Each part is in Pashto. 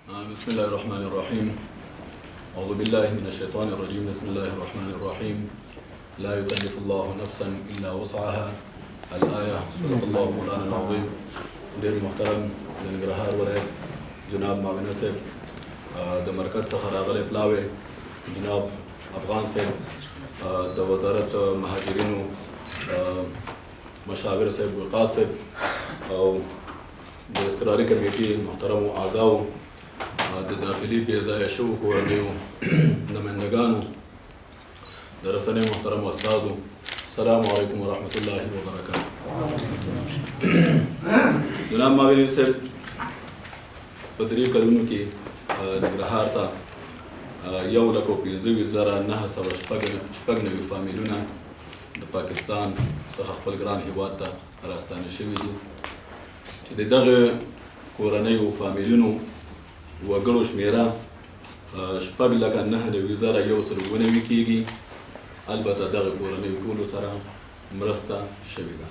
بسم الله الرحمن الرحيم. أعوذ بالله من الشيطان الرجيم. بسم الله الرحمن الرحيم. لا يكلف الله نفسا إلا وسعها. الآية. صدق الله مولانا العظيم. ډېر محترم د ننګرهار ولایت جناب معاون صاحب، د مرکز څخه راغلی پلاوی جناب افغان صاحب، د وزارت مهاجرینو مشاور صاحب وقاص صاحب، او د اضطراري کمیټې محترمو اعضاو، د داخلي بې ځایه شوو کورنیو نمایندګانو، د رسنیو محترمو استازو، السلام علیکم ورحمة الله وبرکاته. جناب معاون صاحب په 3 کلونو کې ننګرهار ته 1,15,996 فامیلونه د پاکستان څخه خپل ګران هیواد ته راستانه شوي دي، چې د دغه کورنیو فامیلونو وګړو شمېره 6,09,190 کېږي. البته دغه کورنیو ټولو سره مرسته شوې ده.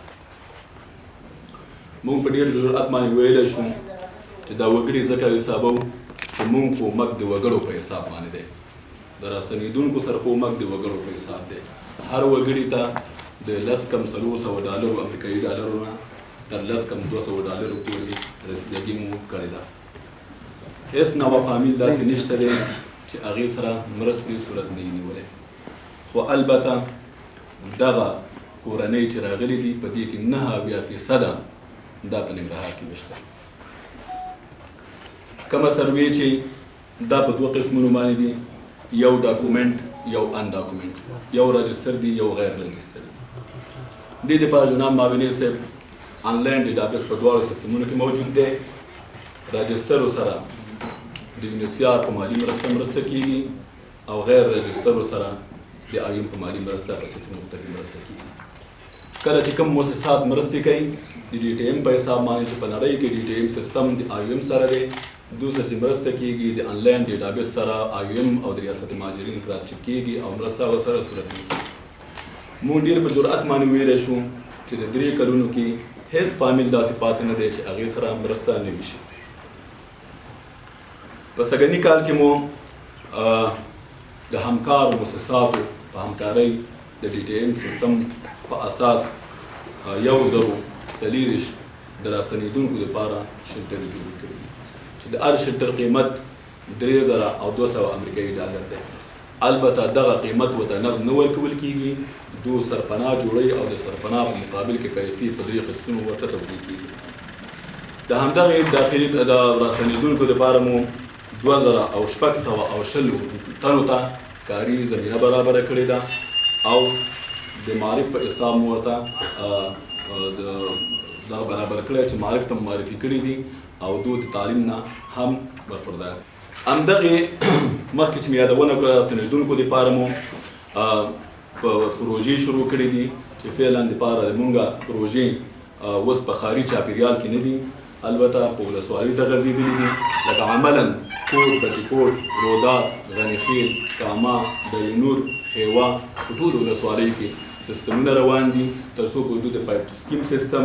موږ په ډېر جرأت باندې ویلی شو چې دا وګړي ځکه حسابو چې موږ کومک د وګړو په حساب باندې دی، د راستنېدونکو سره کومک د وګړو په حساب دی. هر وګړي ته د 10,400 ډالرو امریکایي ډالرو نه تر 10,200 پورې رسیدګي مو کړې ده. هېڅ نوه فامیل داسې نشته دی چې هغې سره مرستې صورت نه وي نیولی، خو البته دغه کورنۍ چې راغلي دي په دې کې 99% دا په ننګرهار کې نشته. کومه سروې چې دا په 2 قسمونو باندې دي، یو ډاکومنټ یو ان ډاکومنټ، یو راجستر دی یو غیر راجستر دی. دې دپاره جناب معاون صاحب آنلاین ډیټابیس په 2 سیستمونو کې موجود دی. راجسترو سره د یونیسیار په مالي مرسته کېږي او غیر راجسترو سره د آیوم په مالي مرسته په صفر مختلف مرسته کېږي. کله چې کوم مؤسسات مرستې کوي د ډي ټي ایم په حساب باندې چې په نړۍ کې ډي ټي ایم سیستم د آیوم سره دی، دوی سره چې مرسته کېږي د آنلاین ډیټابیس سره آیوم او د ریاست مهاجرین کراس چک کېږي او مرسته ورسره صورت نیسي. موږ ډېر په جرأت باندې ویلی شو چې د 3 کلونو کې هېڅ فامیل داسې پاتې نه دی چې هغې سره مرسته نه وي شي. په سږني کال کې مو د همکارو مؤسساتو په همکارۍ د ډي ټي ایم سیستم په اساس 1,040 د راستنېدونکو لپاره شلټرې جوړې کړي دي، چې د هر شلټر قیمت 3,200 امریکایي ډالر دی. البته دغه قیمت ورته نغد نه ورکول کېږي، دوی سرپناه جوړوي او د سرپناه په مقابل کې پیسې په 3 قسطونو ورته توزیع کېږي. د همدغې داخلي د راستنېدونکو لپاره مو 2,620 تنو ته کاري زمینه برابره کړې ده او د معرف په حساب مو ورته دا برابر کړی چې معرف ته معرفي کړي دي او دوی د تعلیم نه هم برخوردار. همدغې مخکې چې مې یادونه کړه راستنېدونکو دپاره مو پروژې شروع کړي دي چې فعلا دپاره زمونږ پروژې اوس په ښاري چاپېریال کې نه دي، البته په ولسوالیو ته غځېدلي دي، لکه عملا کوټ، بټي-کوټ، رودات، غنیخیل، کاما، دلینور، خیوا په ټولو ولسوالیو کې سیستمونه روان دي تر څو په دوی د پایپ سکیم سیستم،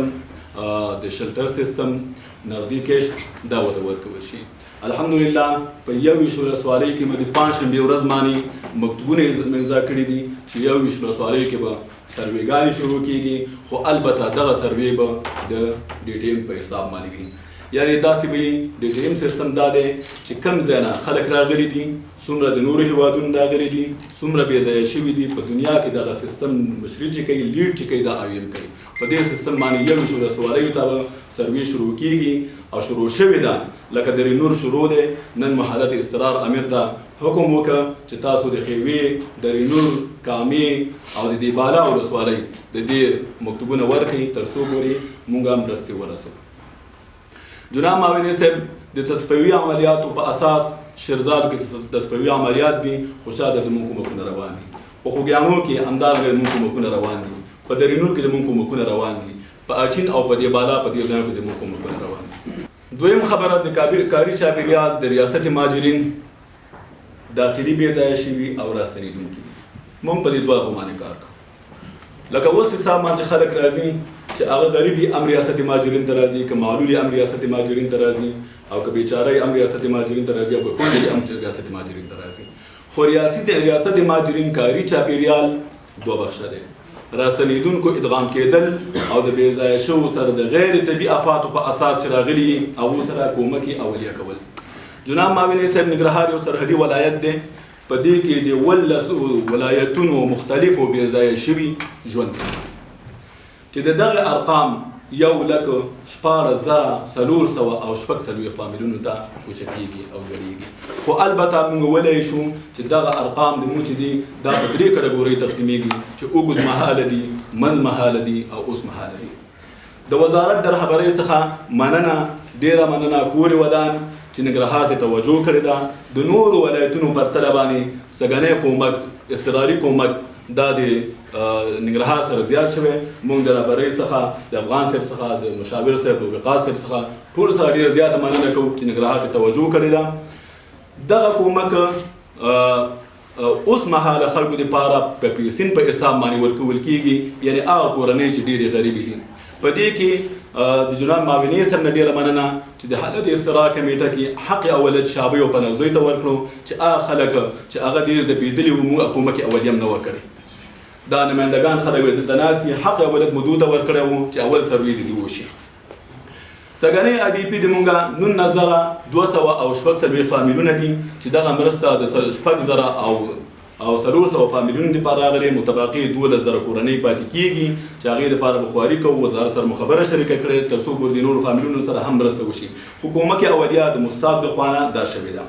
د شلټر سیستم، نغدي کیش دا وته ورکول شي. الحمدلله په 21 ولسوالیو کې مو د 5 ورځ باندې مکتوبونه امضا کړي دي چې 21 ولسوالیو کې به سروېګانې شروع کېږي، خو البته دغه سروې به د ډي ټي ایم په حساب باندې وي. یعنې داسې به وي ډي ټي ایم سیستم دا دی چې کوم ځای نه خلک راغلي دي، څومره د نورو هېوادونو راغلي دي، څومره بې ځایه شوي دي، په دنیا کې دغه سیستم مشري چې کوي، لیډ چې کوي، دا آیوم کوي. په دې سیستم باندې 21 ولسوالیو ته به سروې شروع کېږي او شروع شوې ده. لکه د رینور شروع دی، نن مو حالت اضطرار امیر ته حکم وکړه چې تاسو د خیوې، د رینور، کامې او د دې بالا ولسوالۍ د دې مکتوبونه ورکړئ تر څو پورې موږ هم مرستې ورسوو. جناب معاون صاحب د تصفیوي عملیاتو په اساس شیرزاد کې تصفیوي عملیات دي، خو شاته زموږ کومکونه روان دي. په خوږیانو کې همدارنګه زموږ کومکونه روان دي، په درینور کې زموږ کومکونه روان دي، په اچین او په دې بالا په دې ځایونو کې زموږ کومکونه روان دي. دویم خبره د کاري چاپېریال د ریاست مهاجرین داخلي بې ځایه شوي او راستنېدونکي دي. موږ په دې 2 باندې کار کوو. لکه اوس حساب باندې خلک راځي چې هغه غریبي هم ریاست مهاجرین ته راځي، که معلولي هم ریاست مهاجرین ته راځي، او که بیچاره هم ریاست مهاجرین ته راځي او که کونډې هم ریاست مهاجرین ته راځي. خو ریاست مهاجرین کاري چاپیریال دوه بخشه دی: راستنېدونکو ادغام کېدل او د بې ځایه شوو سره د غیر طبي افاتو په اساس چې راغلي هغو سره کومکې اولیه کول. جناب معاون صاحب ننګرهار یو سرحدي ولایت دی. په دې کې د 18 ولایتونو مختلفو بې ځایه شوي ژوند کوي چې د دغه ارقام 1,14,440 فامیلونو ته اوچتېږي او لوړېږي. خو البته موږ ویلی شو چې دغه ارقام د موږ چې دي دا په 3 کټګورۍ تقسیمېږي چې اوږد مهاله دي، منځ مهاله دي او اوس مهاله دي. د وزارت د رهبرۍ څخه مننه، ډېره مننه کورې ودان چې ننګرهار ته توجه کړې ده. د نورو ولایتونو پرتله باندې سږنی کومک، اضطراري کومک دا د ننګرهار سره زیات شوی. موږ د رهبرۍ څخه، د افغان صاحب څخه، د مشاور صاحب، د وقاص صاحب څخه ټولو څخه ډېره زیاته مننه کوو چې ننګرهار ته توجه کړې ده. دغه کومک اوس مهاله خلکو دپاره په پیسین په حساب باندې ورکول کېږي، یعنې هغه کورنۍ چې ډېرې غریبې دي. په دې کې د جناب معاونې صاحب نه ډېره مننه چې د حالت استراع کمیټه کې حق اولد شابه او پنځوي ته ورکړو چې هغه خلک چې هغه ډېر ځپېدلي وو موږ کومک اولیه هم نه وه کړې. دا نمایندګان خلک دلته ناست دي، حق اولد مودو ته ورکړی وو چې اول سروې د دې وشي. سږنی IDP د مونږه 19,240 فامیلونه دي چې دغه مرسته د 6,000 او 400 فامیلونو دپاره راغلې. متبقي 12,000 کورنۍ پاتې کېږي چې هغې دپاره به خواري کوو. وزارت سره مو خبره شریکه کړې تر څو پورې د نورو فامیلونو سره هم مرسته وشي. خو کومک اولیه د موسسات د خوا نه دا شوې ده.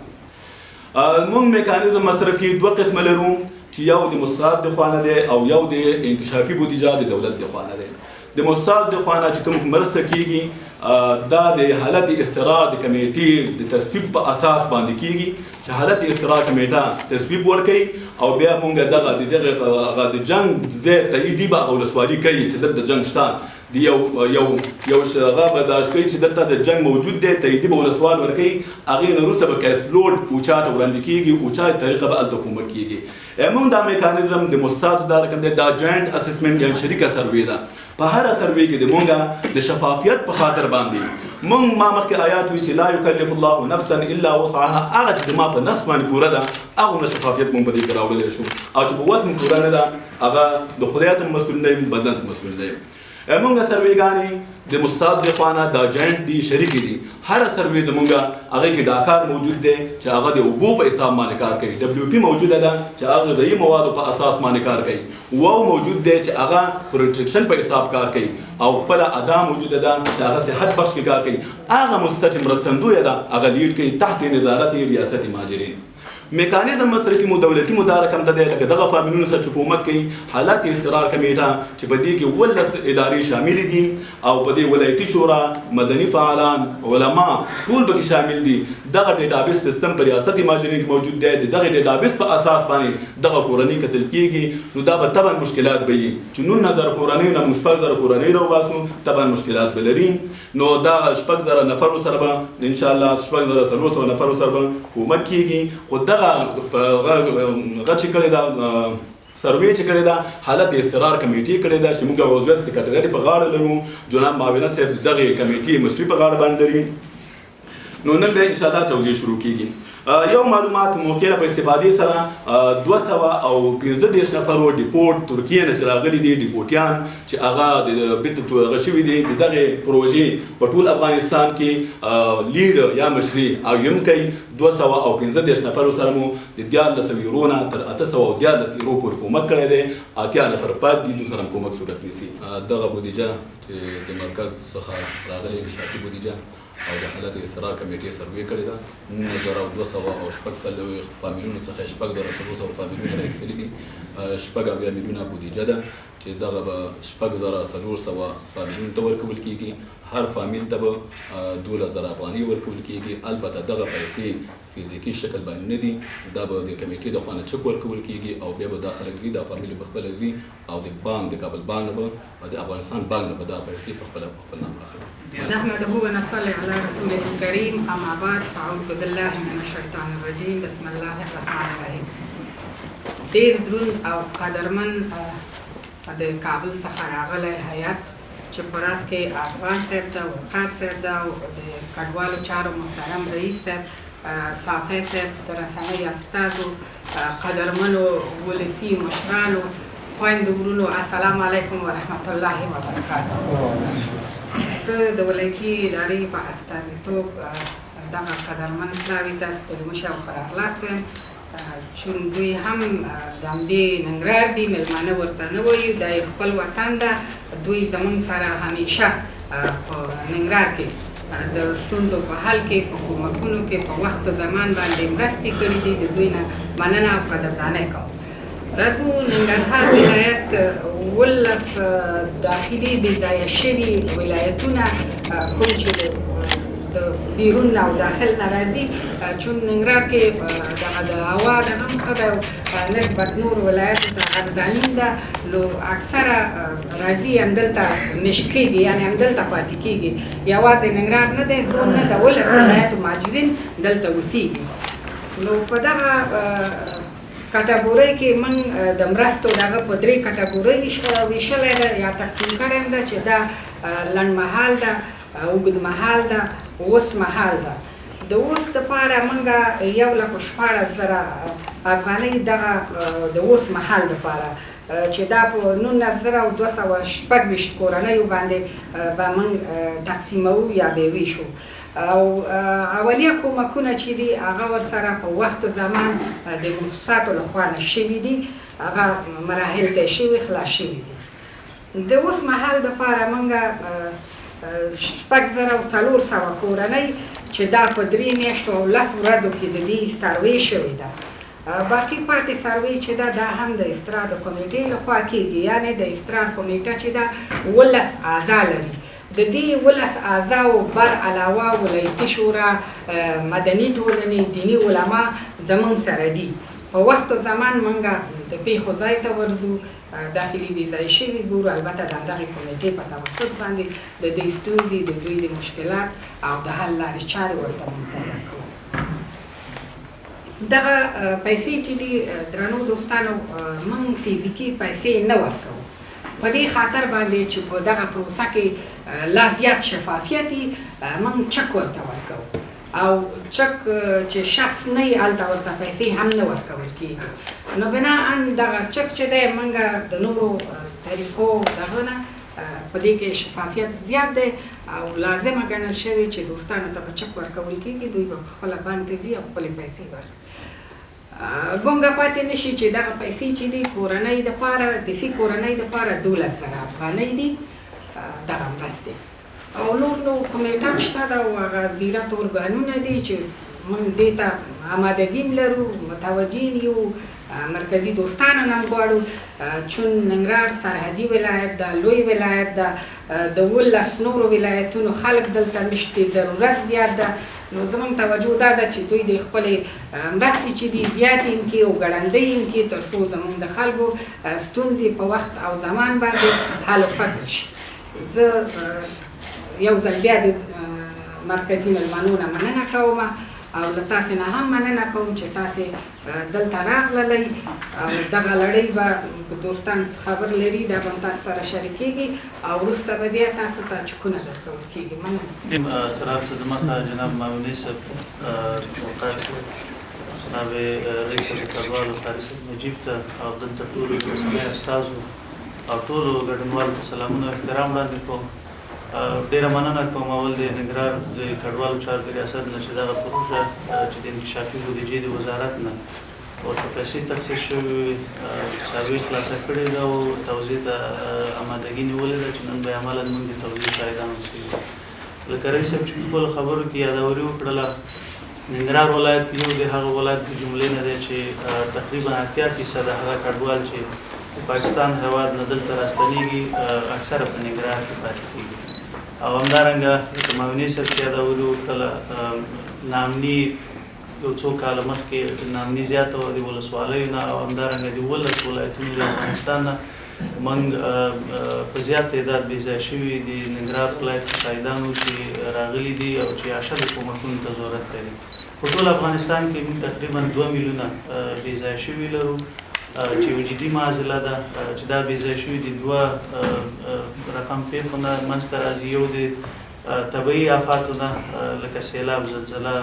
موږ میکانیزم مصرفي 2 قسمه لرو چې یو د موسسات د خوا نه دی او یو د انکشافي بودیجه د دولت د خوا نه دی. د موسسات د خوا نه چې کوم مرسته کېږي دا د حالت استراع د کمیټې د تصویب په اساس باندې کېږي چې حالت استراع کمیټه تصویب ورکوي او بیا موږ دغه د جنګ ځای تاییدي به ولسوالي کوي چې دلته جنګ شته د یو هغه برداشت کوي چې دلته د جنګ موجود دی، تاییدي به ولسوال ورکوي. هغې نه وروسته به کیس لوډ اوچا ته وړاندې کېږي، اوچا طریقه به هلته کومک کېږي. موږ دا میکانیزم د موسساتو دا رقم دی، دا جوینټ اسسمنټ یا شریکه سروې ده. په هره سروې کې د مونږ د شفافیت په خاطر باندې مونږ ما مخکې آیات وي چې لا یکلف الله نفسا الا وسعها، هغه چې زما په نفس باندې پوره ده هغومره شفافیت مونږ په دې کې راوړلی شو، او چې په وس مې پوره نه ده هغه د خدای ته مسؤل دی، بدن ته مسؤل دی. مونږ سروېګانې د موسسات د خوا نه دا جوینټ دي، شریکې دي. هره سروې زمونږ هغې کې ډاکار موجود دی چې هغه د اوبو په حساب باندې کار کوي، WP موجوده ده چې هغه غذایي موادو په اساس باندې کار کوي، موجود دی چې هغه پروټیکشن په حساب کار کوي، او خپله ادا موجوده ده چې هغه صحت بخش کې کار کوي. هغه موسسه چې مرستندویه ده هغه لیډ کوي تحت نظارت ریاست مهاجرین. میکانیزم مصرفي مو دولتي مدارکم ته دی، لکه دغه فامیلونو سره چې کومک کوي. حالات استقرار کمیټه چې په دې کې 19 ادارې شاملې دي او په دې ولایتي شورا، مدني فعالان، علما ټول پکې شامل دي. دغه ډیټابیس سیستم په ریاست مهاجرین کې موجود دی. د دغه ډیټابیس په اساس باندې دغه کورنۍ کتل کېږي. نو دا به طبعا مشکلات به وي چې 19,000 کورنۍ نه موږ 6,000 کورنۍ راوباسو، طبعا مشکلات به لري. نو دا 6,000 نفرو سره به انشاءالله 6,400 نفرو سره به کومک کېږي. خو دغه چې کړې ده سروې چې کړې ده حالت استقرار کمیټې کړې ده چې موږ عضویت سکرټریټ په غاړه لرو. جناب معاونه صاحب دغه کمیټې مشري په غاړه باندې لري. نو نن به انشاءالله توضیح شروع کېږي. یو معلومات موقع په استفادې سره 215 نفرو ډیپورټ ترکیه نه چې راغلي دي، ډیپورټیان چې هغه هغه شوي دي د دغې پروژې په ټول افغانستان کې لیډ یا مشري او یم کوي. 215 نفرو سره مو د 1300 یورو نه تر 813 یورو پورې کومک کړی دی. 80 نفر پاتې دي، دوی سره کومک صورت نیسي. دغه بودیجه چې د مرکز څخه راغلې انکشافي بودیجه او د حالت استقرار کمیټې سروې کړې ده. 19,240 فامیلونو څخه 6,400 فامیلونه راایستلي دي. 6 میلیونه بودیجه ده چې دغه به 6,400 فامیلونو ته ورکول کېږي. هر فامیل ته به 12,000 افغانۍ ورکول کېږي. البته دغه پیسې فزیکي شکل باندې نه دي، دا به د کمیټې د خوا نه چک ورکول کېږي او بیا به دا خلک ځي، دا فامیل به خپله ځي او د بانک د کابل بانک نه به د افغانستان بانک نه به دا پیسې په خپل نام اخلي. نحمده ونصلي على رسوله الكريم. اما بعد فاعوذ بالله من الشیطان الرجیم. بسم الله الرحمن الرحیم. ډېر دروند او قدرمن د کابل څخه راغلی هیات چې په راس کې افغان صاحب ده، وقار صاحب ده، او د کډوالو چارو محترم رئیس صاحب، صافی صاحب، د رسنیو استازو، قدرمنو ولسي مشرانو، خویندو ورونو، السلام علیکم ورحمت الله وبرکاته. زه د ولایتي ادارې په استازیتوب دغه قدرمن پلاوي ته ستړي مشه او ښه راغلاست وایم، چون دوی هم د همدې ننګرهار دي، میلمانه ورته نه وایي، دا یې خپل وطن ده. دوی زموږ سره همیشه په ننګرهار کې د ستونزو په حل کې، په کومکونو کې په وخت و زمان باندې مرستې کړي دي. د دوی نه مننه او قدردانۍ کوم. راځو ننګرهار ولایت 11 داخلي بې ځایه شوي ولایتونه کوم چې د بیرون او داخل نه راځي، چون ننګرهار کې دغه د هوا دغه هم ښه ده، نسبت نور ولایتو ته ارزانین ده، نو اکثره راځي همدلته مشت کېږي، یعنې همدلته پاتې کېږي. یوازې ننګرهار نه دی، زون نه ده، 11 ولایتو مهاجرین دلته اوسېږي. نو په دغه کټګورۍ کې موږ د مرستو دغه په 3 کټګورۍ ویشلی ده یا تقسیم کړی ده، چې دا لنډمهال ده، اوږد مهال ده، اوس مهال ده. د اوس دپاره موږ 1,14,000 افغانۍ دغه د اوس مهال دپاره چې دا په 19,226 کورنیو باندې به موږ تقسیموو یا به یې ویشو. او اولیه کومکونه چې دي هغه ورسره په وخت و زمان د مؤسساتو لخوا نه شوي دي، هغه مراحل طی شوي، خلاص شوي دي. د اوس مهال دپاره موږ 6,400 کورنۍ چې دا په 3 میاشتو او 10 ورځو کې د دې سروې شوې ده. باقي پاتې سروې چې ده دا هم د استرا د کمیټې لخوا کېږي، یعنې د استرا کمیټه چې ده 11 اعضا لري. د دې 11 اعضاو بر علاوه ولایتي شورا، مدني ټولنې، دیني علما زموږ سره دي. په وخت و زمان موږ د پیښو ځای ته ورځو، داخلي بې ځای شوي ګورو، البته د همدغې کمیټې په توسط باندې د دوی ستونزې، د دوی د مشکلات او د حل لارې چارې ورته موږ پیدا کوو. دغه پیسې چې دي درنو دوستانو، موږ فزیکي پیسې نه ورکوو، په دې خاطر باندې چې په دغه پروسه کې لا زیات شفافیت وي، موږ چک ورته ورکوو، او چک چې شخص نه وي هلته ورته پیسې هم نه ورکول کېږي. نو بناءً دغه چک چې دی موږ د نورو طریقو دغه نه په دې کې شفافیت زیات دی او لازمه ګڼل شوې چې دوستانو ته به چک ورکول کېږي، دوی به خپله بانک ته ځي او خپلې پیسې ورکړي. ګونګه پاتې نه شي چې دغه پیسې چې دي کورنۍ دپاره، د فی کورنۍ دپاره 12,000 افغانۍ دي دغه مرستې. او نور نو کمیټه شته ده او هغه زیرت ارګانونه دي چې موږ دې ته آمادګي لرو، متوجه یو، مرکزي دوستانو نه غواړو، چون ننګرهار سرحدي ولایت ده، لوی ولایت ده، د 11 نورو ولایتونو خلک دلته مشت دي، ضرورت زیات ده. نو زموږ توجه دا ده چې دوی د خپلې مرستې چې دي زیاتې هم کړي او ګړندۍ هم کړي، تر څو زموږ د خلکو ستونزې په وخت او زمان باندې حل و فصل شي. زه یو ځل بیا د مرکزي مېلمنو نه مننه کوم او له تاسې نه هم مننه کوم چې تاسې دلته راغللی او دغه لړۍ به دوستان خبر لري، دا به هم تاسو سره شریکېږي او وروسته به بیا تاسو ته چکونه درکول کېږي. مننه. تر هر څه زما ته جناب معاوني صاحب، وقار صاحب، جناب رئیس کډوالو قاري صاحب نجیب ته او دلته ټولو رسنیو استازو او ټولو ګډونوالو ته سلامونه او احترام وړاندې کوم. ډېره مننه کوم اول د ننګرهار د کډوالو چارو د ریاست نه چې دغه پروژه چې د انکشافي بودیجې د وزارت نه ورته پیسې تخصیص شوې، سروې خلاصه کړې ده او توزیع ته امادګي نیولې ده چې نن به عملاً موږ د توزیع شاهدان اوسېږو. لکه رئیس صاحب چې خپلو خبرو کې یادوري وکړله، ننګرهار ولایت یو د هغه ولایت د جملې نه دی چې تقریباً 80% هغه کډوال چې د پاکستان هېواد نه دلته راستنېږي اکثره په ننګرهار کې پاتې کېږي. او همدارنګه لکه معاوني صاحب چې یادوري وکړله، نامني یو څو کاله مخکې نامني زیاته وه د ولسوالیو نه او همدارنګه د 11 ولایتونو د افغانستان نه موږ په زیات تعداد بې ځای شوي د ننګرهار ولایت شاهدان وو چې راغلي دي او چې اشد کومکونو ته ضرورت لري. په ټول افغانستان کې موږ تقریبا 2 میلیونه بې ځای شوي لرو چې یو جدي معضله ده چې دا بې ځای شوي دي. دوه رقم پیښو نه منځته راځي. یو د طبعي آفاتو نه لکه سیلاب، زلزله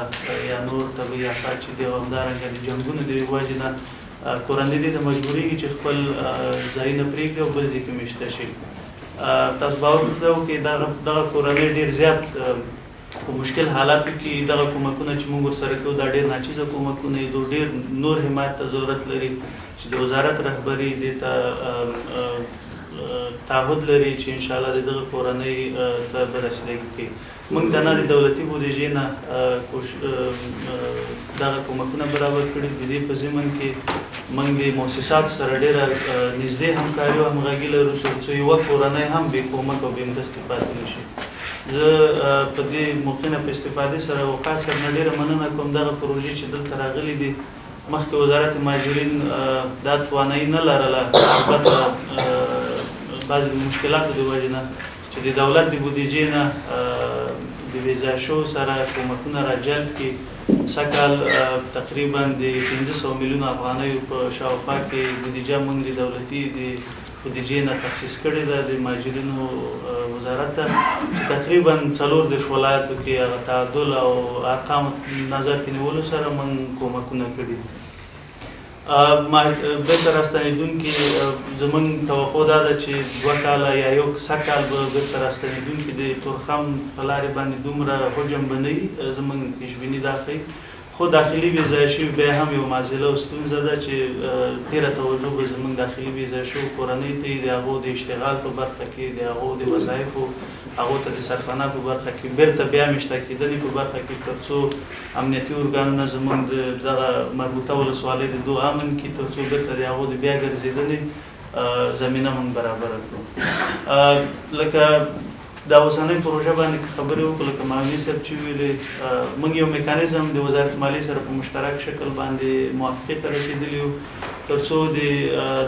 یا نور طبعي آفات چې دي، او همدارنګه د جنګونو د وجې نه کورنۍ دې ته مجبورېږي چې خپل ځایونه پرېږدي او بل ځای کې مېشته شي. تاسو باور وکړئ دغه کورنۍ ډېر زیات په مشکل حالاتو کې دغه کومکونه چې موږ ورسره کوو دا ډېر ناچیزه کومکونه دي. ډېر نور حمایت ته ضرورت لري چې د وزارت رهبري دې ته تعهد لري چې انشاءالله د دغه کورنۍ ته به رسیدګي کوي. موږ ته نه د دولتي بودیجې نه دغه کومکونه برابر کړي. د دې په ضمن کې موږ د مؤسساتو سره ډېره نږدې همکاري او همغږي لرو تر څو یوه کورنۍ هم بې کومک او بې مرستې پاتې نه شي. زه په دې موقع نه په استفادې سره اوقات صاحب نه ډېره مننه کوم. دغه پروژې چې دلته راغلي دي مخکې وزارت مهاجرین دا توانایي نه لرله، البته بعضې د مشکلاتو د وجې نه چې د دولت د بودیجې نه د بې ځای شوو سره کومکونه راجلب کړي. سږکال تقریبا د 500 میلیونو افغانیو په شاوخوا کې بودیجه موږ د دولتي د بودیجې نه تخصیص کړې ده د مهاجرینو وزارت ته، چې تقریبا 4 ولایتو کې هغه تعادل او ارقام نظر کې نیولو سره موږ کومکونه کړي. بېرته راستنېدونکي زموږ توقع دا ده چې 2 کاله یا یو سږکال به بېرته راستنېدونکي د تورخم په لارې باندې دومره حجم به نه وي. زموږ پیشبیني دا ښیي. خو داخلي بې ځای شوي بیا هم یو معضله او ستونزه ده چې ډېره توجه به زموږ داخلي بې ځای شوو کورنۍ ته د هغو د اشتغال په برخه کې، د هغو د وظایفو، هغو ته د سرپناه په برخه کې، بیرته بیا مېشته کېدنې په برخه کې، تر څو امنیتي ارګانونه زموږ دغه مربوطه ولسوالۍ د دوه امن کړي، تر څو بیرته د هغو د بیا ګرځېدنې زمینه موږ برابره کړو. لکه دا اوسنۍ پروژه باندې خبرې وکړو، لکه معاوني صاحب چې ویلې موږ یو میکانیزم د وزارت مالیې سره په مشترک شکل باندې موافقې ته رسېدلي یو تر څو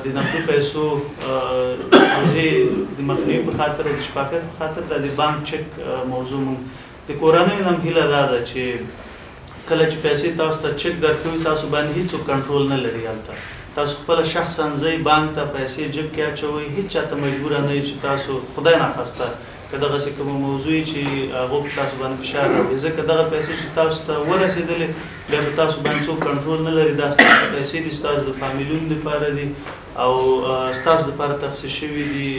د نقدي پیسو د مخنیوي په خاطر او د شفافیت په خاطر د بانک چک موضوع موږ د کورنیو نه هیله دا ده چې کله چې پیسې تاسو ته چک درکوي تاسو باندې هیڅوک کنټرول نه لري. هلته تاسو خپل شخصا ځئ بانک ته پیسې جیب کې اچوئ، هیڅ چاته مجبوره نه یئ چې تاسو خدای ناخواسته که دغسې کومه موضوع چې هغو په تاسو باندې فشار راوړي، ځکه دغه پیسې چې تاسو ته ورسېدلې بیا په تاسو باندې څوک کنټرول نه لري. دا ستاسو پیسې دي، ستاسو د فامیلونو دپاره دي او ستاسو دپاره تخصیص شوي دي.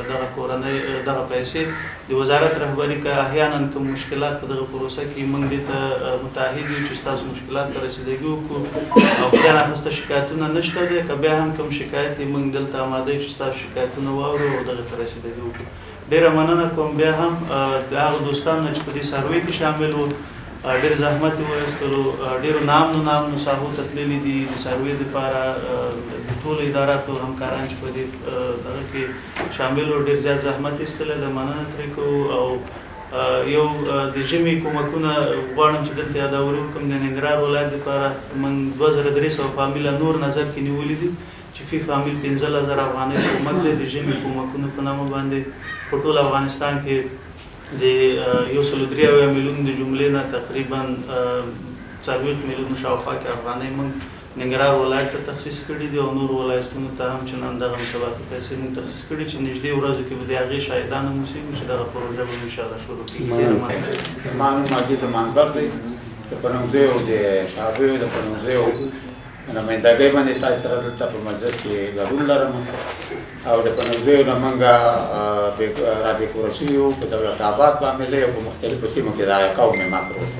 دغه کورنۍ دغه پیسې د وزارت رهبري که احیانا کوم مشکلات په دغه پروسه کې موږ دې ته متعهد یو چې ستاسو مشکلات ته رسېدګي وکړو او خدای ناخواسته شکایتونه نشته دی. که بیا هم کوم شکایت یې موږ دلته آماده یو چې ستاسو شکایتونه واورو او دغې ته رسېدګي وکړو. ډېره مننه کوم بیا هم د هغو دوستانو نه چې په دې سروې کې شامل وو، ډېر زحمت یې وایستلو، ډېرو نامنو ساحو ته تللي دي د سروې دپاره. د ټولو اداراتو همکاران چې په دې دغه کې شامل وو ډېر زیات زحمت یې ایستلی ده، مننه ترې کوو. او یو د ژمي کومکونه غواړم چې دلته یادوري وکړم. د ننګرهار ولایت دپاره موږ 2300 فامیله نور نظر کې نیولي دي چې فی فامیل 15000 افغانۍ کومک دی د ژمي کومکونو په نامه باندې. په ټول افغانستان کې د 103 میلیون د جملې نه تقریبا 40 میلیون شاوخوا کې افغانۍ موږ ننګرهار ولایت ته تخصیص کړي دي او نور ولایتونو ته هم چنان دغه متبادل پیسې موږ تخصیص کړي چې نږدې ورځو کې به د هغې شاهدان هم اوسېږو چې دغه پروژه به انشاءالله شروع کېږي. معلوم ماجد مانبر دی د پنځیو د شعبیو د پنځیو نمایندګۍ باندې تاسو سره دلته په مجلس کې ګډون لرم او د پنځیو نه موږ رابطې کور شوي وو په دولت آباد باندې او په مختلفو سیمو کې دا قوم ما پروت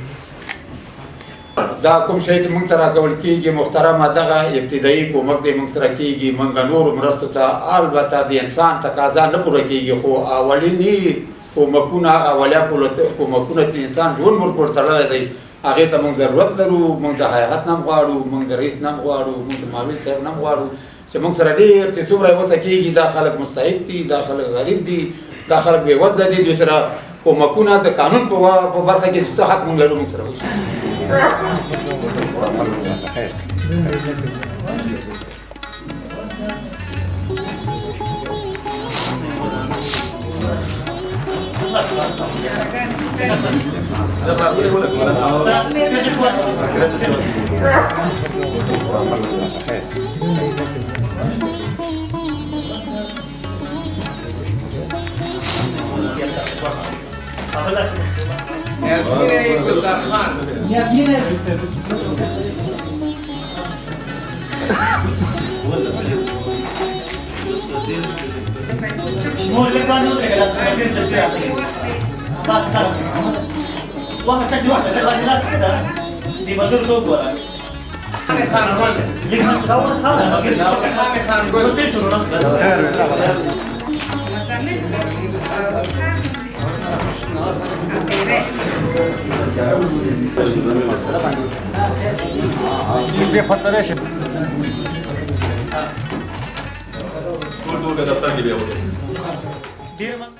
دا کوم شی چې موږ ته راکول کېږي محترمه دغه ابتدایي کومک دی موږ سره کېږي. موږ نورو مرستو ته البته د انسان تقاضا نه پوره کېږي خو اولیني کومکونه اولیا کومکونه چې انسان ژوند ورپورې تړلی دی هغې ته موږ ضرورت لرو. موږ د حیات نه هم غواړو، موږ د رئیس نه هم غواړو، موږ د معاون صاحب نه هم غواړو چې موږ سره ډېر چې څومره یې وسه کېږي. دا خلک مستحق دي، دا خلک غریب دي، دا خلک بې وزله دي، دوی سره کومکونه د قانون په برخه کې څه حق موږ لرو موږ سره وشي. ټول د دفتر کې بیا وکړو